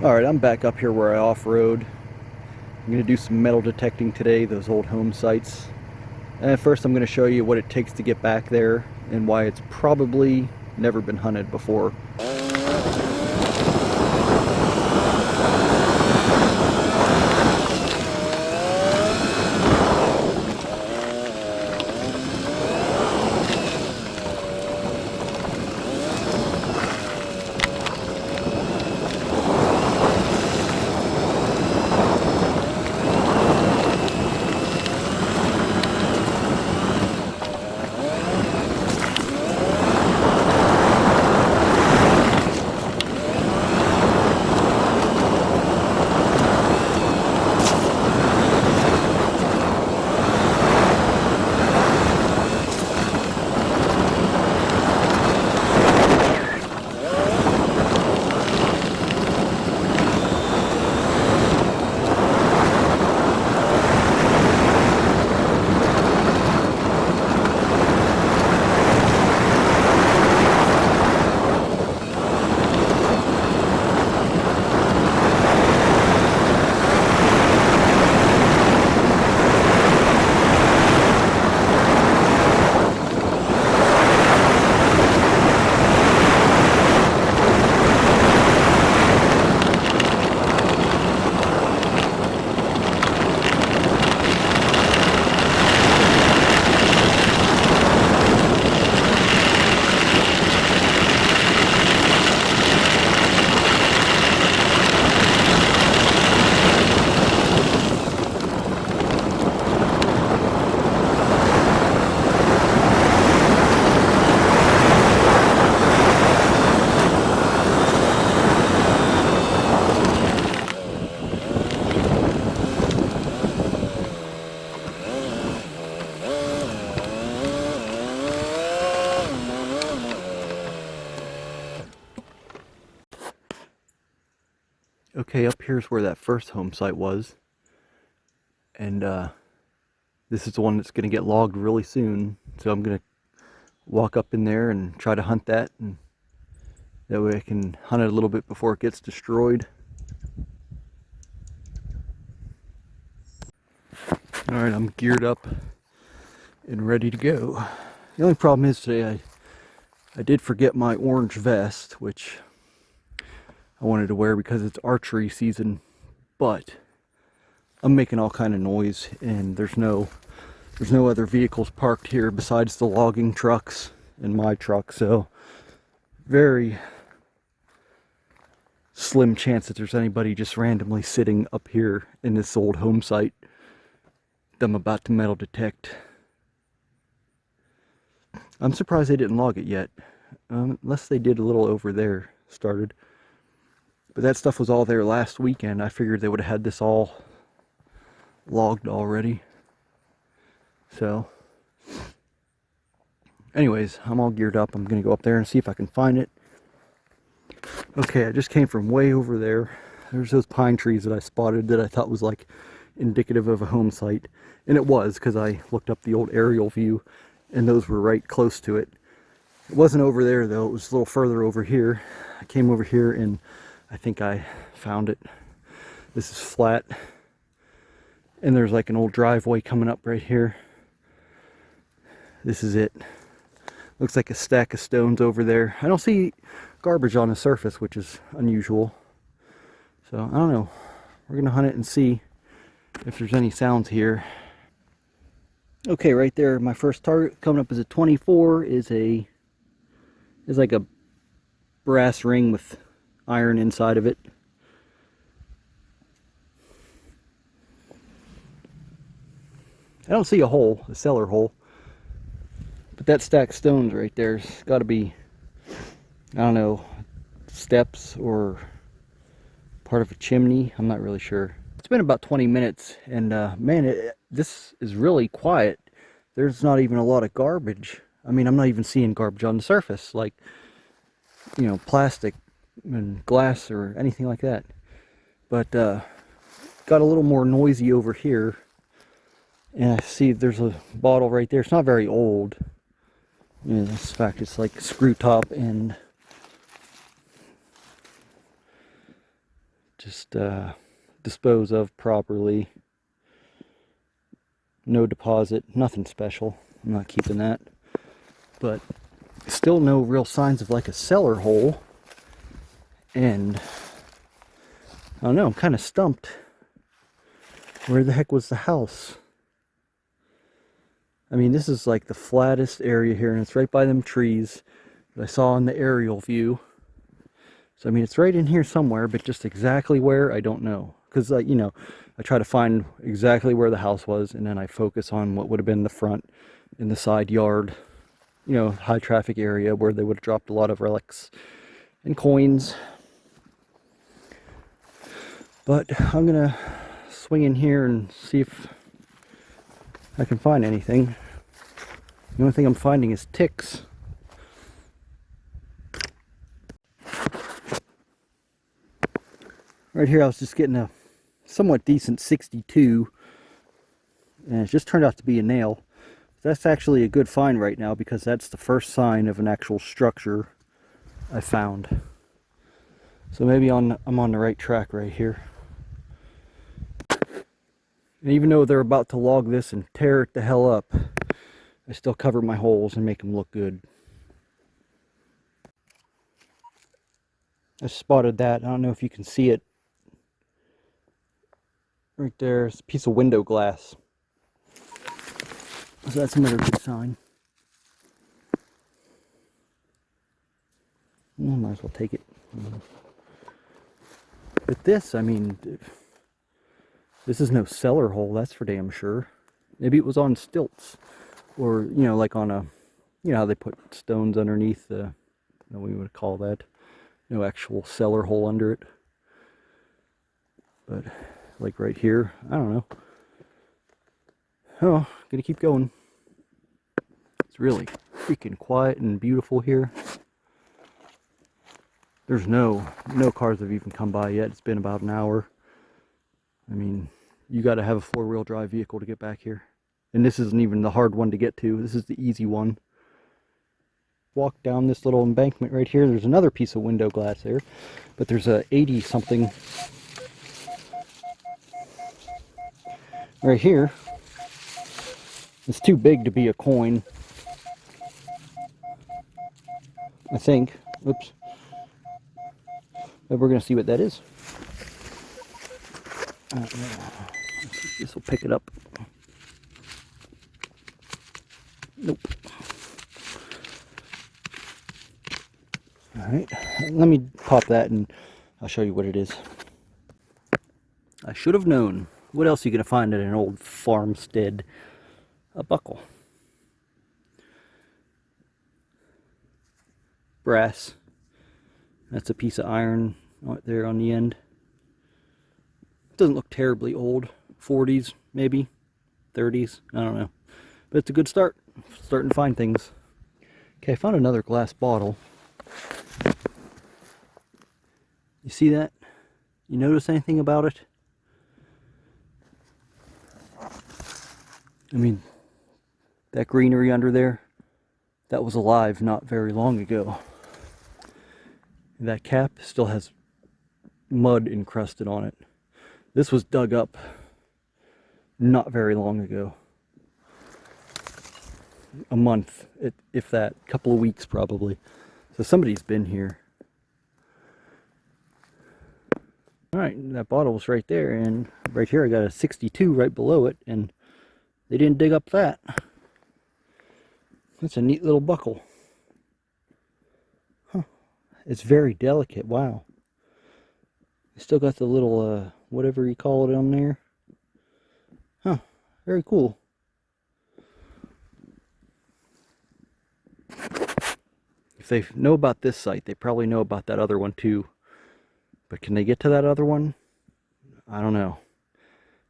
Alright, I'm back up here where I off-road. I'm going to do some metal detecting today, those old home sites. And first I'm going to show you what it takes to get back there and why it's probably never been hunted before. Okay, up here's where that first home site was. And this is the one that's going to get logged really soon. So I'm going to walk up in there and try to hunt that. And that way I can hunt it a little bit before it gets destroyed. Alright, I'm geared up and ready to go. The only problem is today I did forget my orange vest, which I wanted to wear because it's archery season, but I'm making all kind of noise and there's no other vehicles parked here besides the logging trucks and my truck, so very slim chance that there's anybody just randomly sitting up here in this old home site that I'm about to metal detect. I'm surprised they didn't log it yet, unless they did a little over there, started. But that stuff was all there last weekend. I figured they would have had this all logged already. So, anyways, I'm all geared up. I'm going to go up there and see if I can find it. Okay, I just came from way over there. There's those pine trees that I spotted that I thought was like indicative of a home site. And it was, because I looked up the old aerial view and those were right close to it. It wasn't over there though, it was a little further over here. I came over here and I think I found it. This is flat. And there's like an old driveway coming up right here. This is it. Looks like a stack of stones over there. I don't see garbage on the surface, which is unusual. So, I don't know. We're gonna hunt it and see if there's any sounds here. Okay, right there, my first target coming up as a 24 is like a brass ring with iron inside of it. I don't see a hole, a cellar hole, but that stack of stones right there's got to be, I don't know, steps or part of a chimney. I'm not really sure. It's been about 20 minutes and man, this is really quiet. There's not even a lot of garbage. I mean, I'm not even seeing garbage on the surface, like, you know, plastic and glass or anything like that. But got a little more noisy over here. And I see there's a bottle right there. It's not very old. You know, in fact, it's like screw top and just dispose of properly. No deposit, nothing special. I'm not keeping that. But still no real signs of like a cellar hole. And I don't know, I'm kind of stumped. Where the heck was the house? I mean, this is like the flattest area here, and it's right by them trees that I saw in the aerial view. So I mean, it's right in here somewhere, but just exactly where, I don't know. Because you know, I try to find exactly where the house was, and then I focus on what would have been the front and the side yard, you know, high traffic area where they would have dropped a lot of relics and coins. But I'm gonna swing in here and see if I can find anything. The only thing I'm finding is ticks. Right here I was just getting a somewhat decent 62, and it just turned out to be a nail. That's actually a good find right now because that's the first sign of an actual structure I found. So maybe I'm on the right track right here. And even though they're about to log this and tear it the hell up, I still cover my holes and make them look good. I spotted that. I don't know if you can see it. Right there's a piece of window glass. So that's another good sign. I might as well take it. But this, I mean, this is no cellar hole, that's for damn sure. Maybe it was on stilts. Or, you know, like on a, you know how they put stones underneath the, what we would call that. No actual cellar hole under it. But, like right here, I don't know. Oh, gonna keep going. It's really freaking quiet and beautiful here. There's no cars have even come by yet. It's been about an hour. I mean, you got to have a four-wheel drive vehicle to get back here. And this isn't even the hard one to get to. This is the easy one. Walk down this little embankment right here. There's another piece of window glass there. But there's a 80 something right here. It's too big to be a coin, I think. Oops. But we're going to see what that is. This will pick it up. Nope. Alright, let me pop that and I'll show you what it is. I should have known. What else are you going to find at an old farmstead? A buckle. Brass. That's a piece of iron right there on the end. It doesn't look terribly old. 40s, maybe. 30s. I don't know. But it's a good start. Starting to find things. Okay, I found another glass bottle. You see that? You notice anything about it? I mean, that greenery under there, that was alive not very long ago. That cap still has mud encrusted on it. This was dug up not very long ago. A month, if that, couple of weeks probably. So somebody's been here. Alright, that bottle was right there, and right here I got a 62 right below it, and they didn't dig up that. That's a neat little buckle. Huh. It's very delicate, wow. It's still got the little, whatever you call it on there. Huh, very cool. If they know about this site, they probably know about that other one too. But can they get to that other one? I don't know.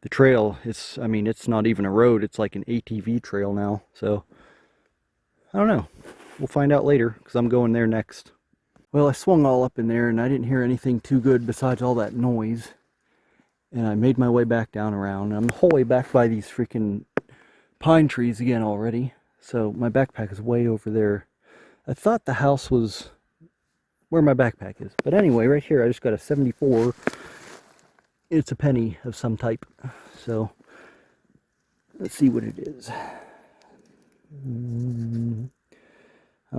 The trail, I mean, it's not even a road. It's like an ATV trail now. So, I don't know. We'll find out later because I'm going there next. Well, I swung all up in there and I didn't hear anything too good besides all that noise. And I made my way back down around. I'm the whole way back by these freaking pine trees again already. So my backpack is way over there. I thought the house was where my backpack is. But anyway, right here I just got a 74 It's a penny of some type. So let's see what it is. I'm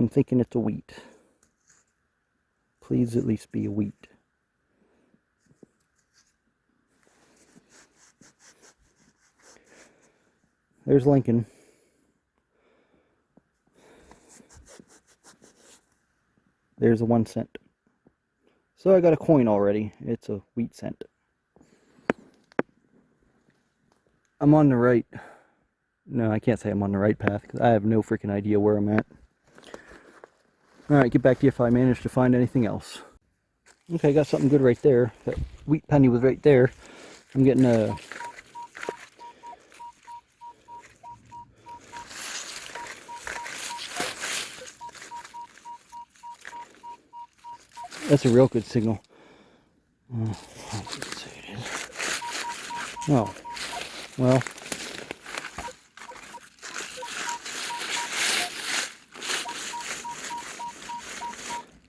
thinking it's a wheat. Please at least be a wheat. There's Lincoln. There's a 1 cent. So I got a coin already. It's a wheat cent. I'm on the right. No, I can't say I'm on the right path because I have no freaking idea where I'm at. Alright, get back to you if I manage to find anything else. Okay, got something good right there. That wheat penny was right there. I'm getting a... That's a real good signal. Oh, well.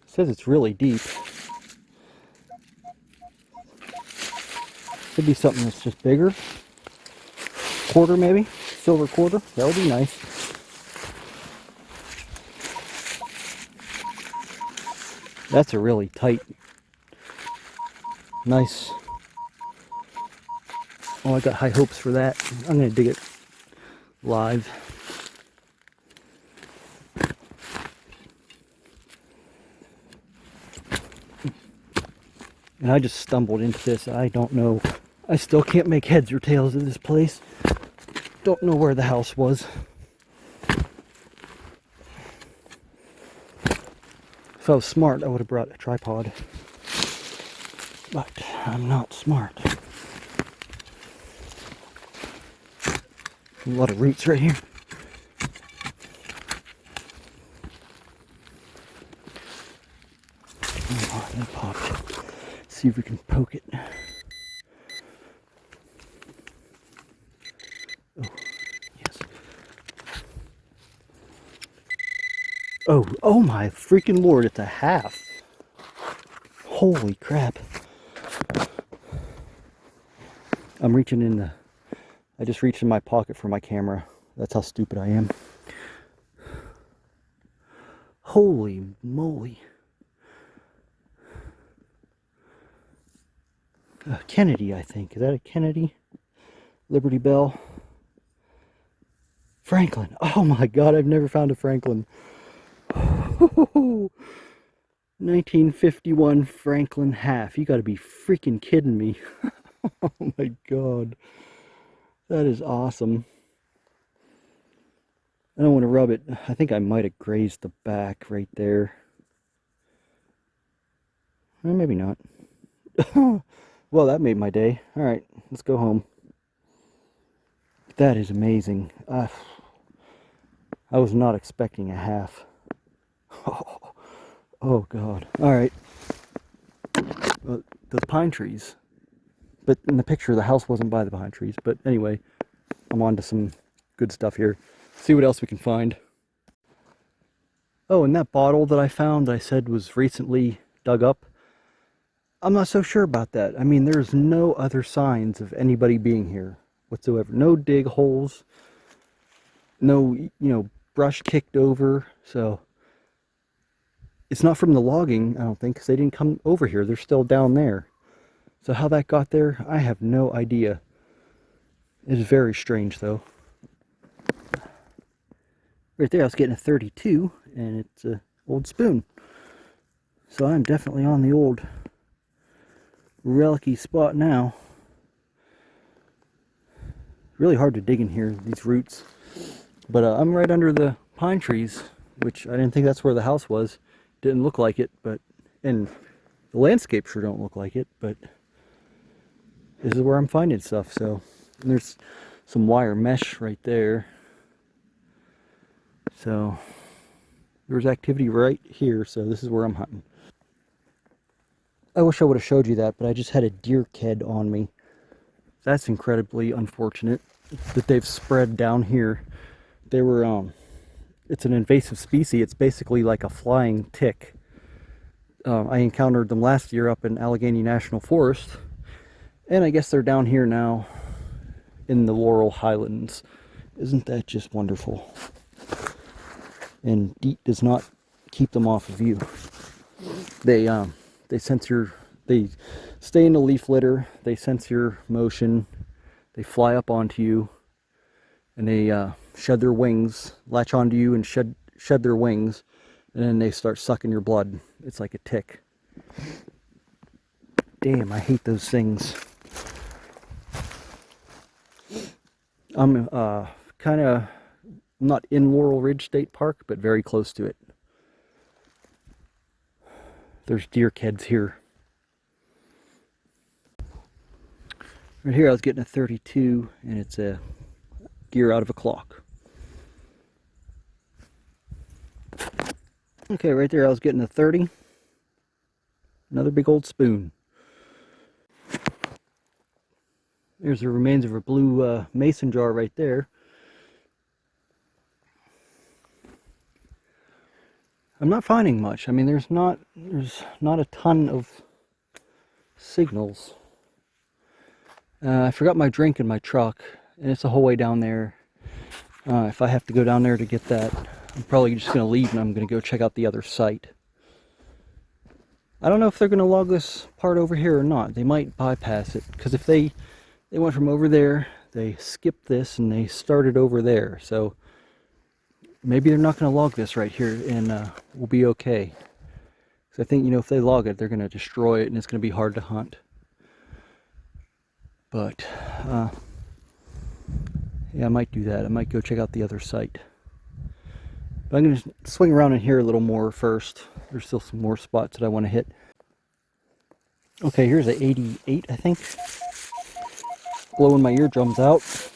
It says it's really deep. Could be something that's just bigger. Quarter maybe? Silver quarter? That would be nice. That's a really tight, nice. Oh, I got high hopes for that. I'm going to dig it live. And I just stumbled into this. I don't know. I still can't make heads or tails of this place. Don't know where the house was. If I was smart, I would have brought a tripod. But I'm not smart. A lot of roots right here. Oh, that popped. See if we can poke it. Oh, yes. Oh my freaking lord, it's a half. Holy crap. I'm reaching in the... I just reached in my pocket for my camera. That's how stupid I am. Holy moly. Kennedy, I think. Is that a Kennedy? Liberty Bell? Franklin. Oh my god, I've never found a Franklin. 1951 Franklin half. You gotta be freaking kidding me. Oh my god. That is awesome. I don't want to rub it. I think I might have grazed the back right there. Or maybe not. Well, that made my day. Alright, let's go home. That is amazing. I was not expecting a half. Oh god. Alright. Those pine trees. But in the picture, the house wasn't by the pine trees. But anyway, I'm on to some good stuff here. See what else we can find. Oh, and that bottle that I found that I said was recently dug up, I'm not so sure about that. I mean, there's no other signs of anybody being here whatsoever. No dig holes. No, brush kicked over. So, it's not from the logging, I don't think, because they didn't come over here. They're still down there. So how that got there, I have no idea. It is very strange, though. Right there, I was getting a 32, and it's an old spoon. So I'm definitely on the old relic-y spot now. Really hard to dig in here, these roots. But I'm right under the pine trees, which I didn't think that's where the house was. Didn't look like it, but... And the landscape sure don't look like it, but... This is where I'm finding stuff, so... And there's some wire mesh right there. So... There's activity right here, so this is where I'm hunting. I wish I would have showed you that, but I just had a deer ked on me. That's incredibly unfortunate that they've spread down here. They were, it's an invasive species. It's basically like a flying tick. I encountered them last year up in Allegheny National Forest, And I guess they're down here now in the Laurel Highlands. Isn't that just wonderful? And DEET does not keep them off of you. They sense they stay in the leaf litter, they sense your motion, they fly up onto you, and they shed their wings, latch onto you and shed their wings, and then they start sucking your blood. It's like a tick. Damn, I hate those things. I'm kind of not in Laurel Ridge State Park, but very close to it. There's deer heads here. Right here I was getting a 32, and it's a gear out of a clock. Okay, right there I was getting a 30. Another big old spoon. There's the remains of a blue mason jar right there. I'm not finding much. I mean, there's not a ton of signals. I forgot my drink in my truck, and it's a whole way down there. If I have to go down there to get that, I'm probably just going to leave and I'm going to go check out the other site. I don't know if they're going to log this part over here or not. They might bypass it, because if they went from over there, they skipped this and they started over there. So maybe they're not going to log this right here, and we'll be okay. Because I think, you know, if they log it, they're going to destroy it and it's going to be hard to hunt. But yeah, I might do that. I might go check out the other site. But I'm going to swing around in here a little more first. There's still some more spots that I want to hit. Okay, here's a 88, I think. Blowing my eardrums out. So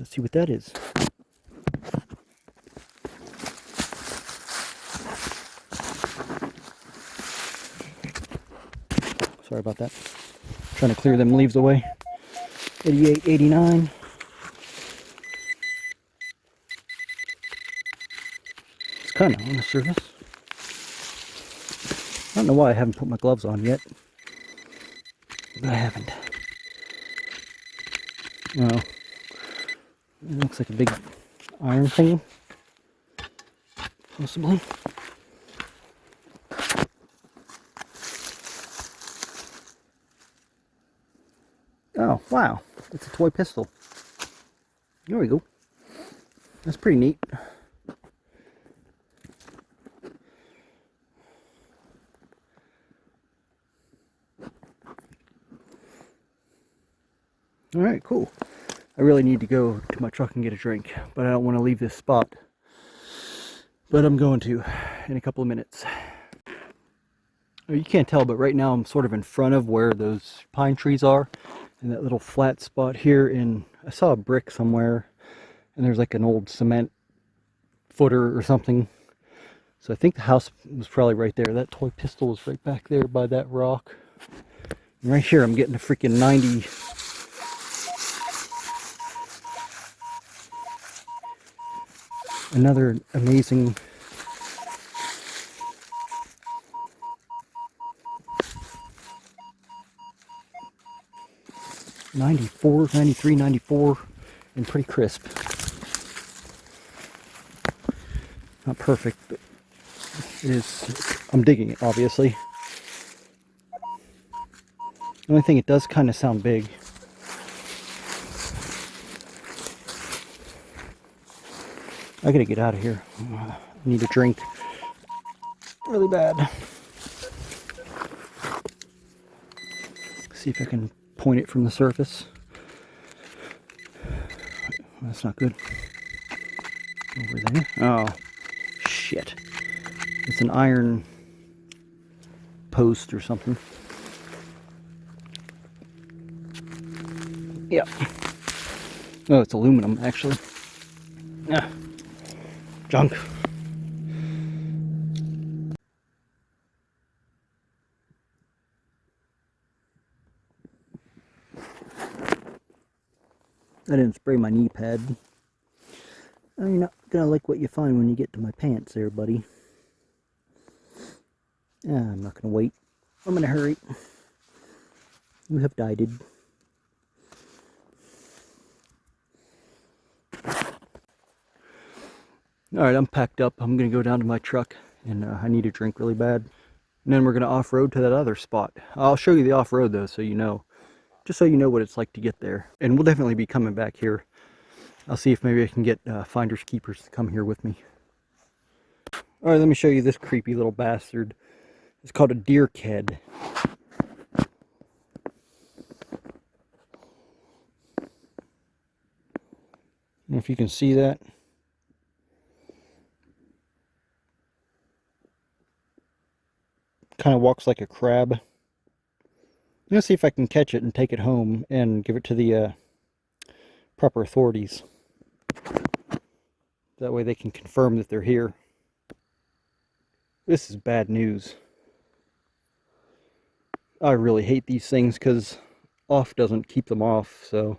let's see what that is. Sorry about that. Trying to clear them leaves away. 88, 89. It's kind of on the surface. I don't know why I haven't put my gloves on yet. But I haven't. No. It looks like a big iron thing. Possibly. Oh, wow. It's a toy pistol. There we go. That's pretty neat. Alright, cool. I really need to go to my truck and get a drink, but I don't want to leave this spot. But I'm going to in a couple of minutes. You can't tell, but right now I'm sort of in front of where those pine trees are. In that little flat spot here, and I saw a brick somewhere, and there's like an old cement footer or something. So I think the house was probably right there. That toy pistol was right back there by that rock. And right here I'm getting a freaking 90. Another amazing '94, '93, '94, and pretty crisp. Not perfect, but it is. I'm digging it, obviously. The only thing, it does kind of sound big. I gotta get out of here. I need a drink really bad. See if I can point it from the surface. That's not good. Over there. Oh, shit. It's an iron post or something. Yeah. Oh, it's aluminum, actually. Ah. Junk. I didn't spray my knee pad. You're not gonna like what you find when you get to my pants there, buddy. I'm not gonna wait. I'm gonna hurry. You have died. Alright, I'm packed up. I'm gonna go down to my truck, and I need a drink really bad. And then we're gonna off-road to that other spot. I'll show you the off-road though, so you know. Just so you know what it's like to get there. And we'll definitely be coming back here. I'll see if maybe I can get finders keepers to come here with me. Alright, let me show you this creepy little bastard. It's called a deer ked. I don't know if you can see that. Kind of walks like a crab. I'm gonna see if I can catch it and take it home and give it to the proper authorities. That way they can confirm that they're here. This is bad news. I really hate these things because off doesn't keep them off, so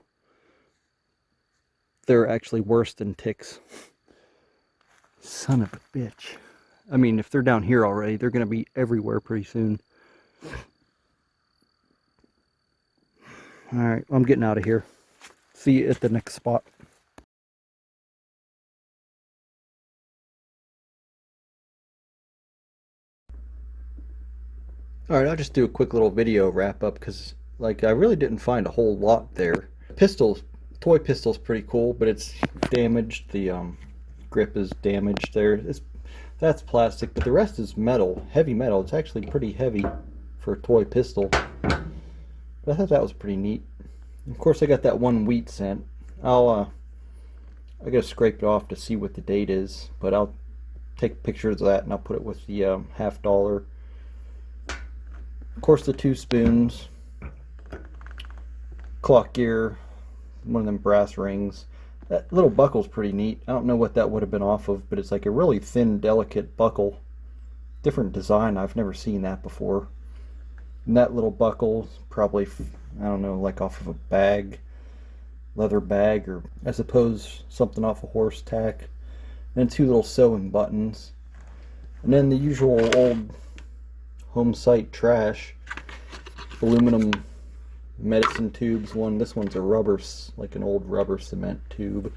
they're actually worse than ticks. Son of a bitch. I mean, if they're down here already, they're going to be everywhere pretty soon. Alright, I'm getting out of here. See you at the next spot. Alright, I'll just do a quick little video wrap up because, like, I really didn't find a whole lot there. Pistols, toy pistol's pretty cool, but it's damaged. The grip is damaged there. That's plastic, but the rest is metal, heavy metal. It's actually pretty heavy for a toy pistol. But I thought that was pretty neat. Of course, I got that one wheat scent. I gotta scrape it off to see what the date is, but I'll take pictures of that and I'll put it with the $50. Of course, the 2 spoons, clock gear, one of them brass rings. That little buckle's pretty neat. I don't know what that would have been off of, but it's like a really thin, delicate buckle. Different design. I've never seen that before. And that little buckle is probably, I don't know, like off of a bag, leather bag, or I suppose something off a horse tack. And 2 little sewing buttons. And then the usual old home site trash. Aluminum medicine tubes. This one's a rubber, like an old rubber cement tube.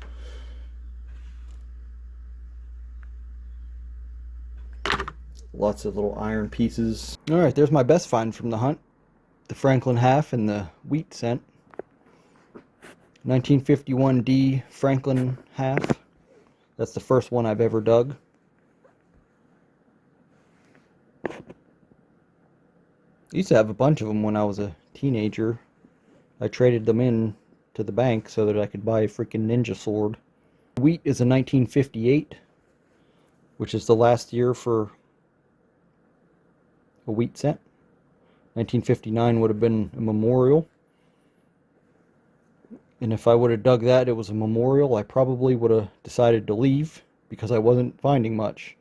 Lots of little iron pieces. Alright, there's my best find from the hunt. The Franklin half and the wheat scent. 1951D Franklin half. That's the first one I've ever dug. I used to have a bunch of them when I was a teenager. I traded them in to the bank so that I could buy a freaking ninja sword. Wheat is a 1958, which is the last year for a wheat scent. 1959 would have been a memorial. And if I would have dug that, it was a memorial, I probably would have decided to leave because I wasn't finding much.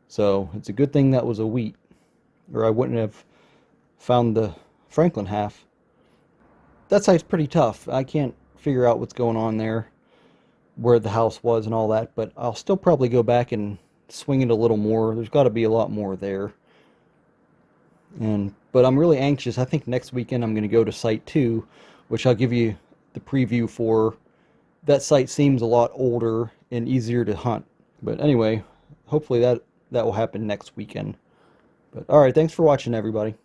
So it's a good thing that was a wheat, or I wouldn't have found the Franklin half. That site's pretty tough. I can't figure out what's going on there, where the house was and all that, but I'll still probably go back and swing it a little more. There's got to be a lot more there. But I'm really anxious. I think next weekend I'm going to go to site 2, which I'll give you the preview for. That site seems a lot older and easier to hunt. But anyway, hopefully that will happen next weekend. But alright, thanks for watching, everybody.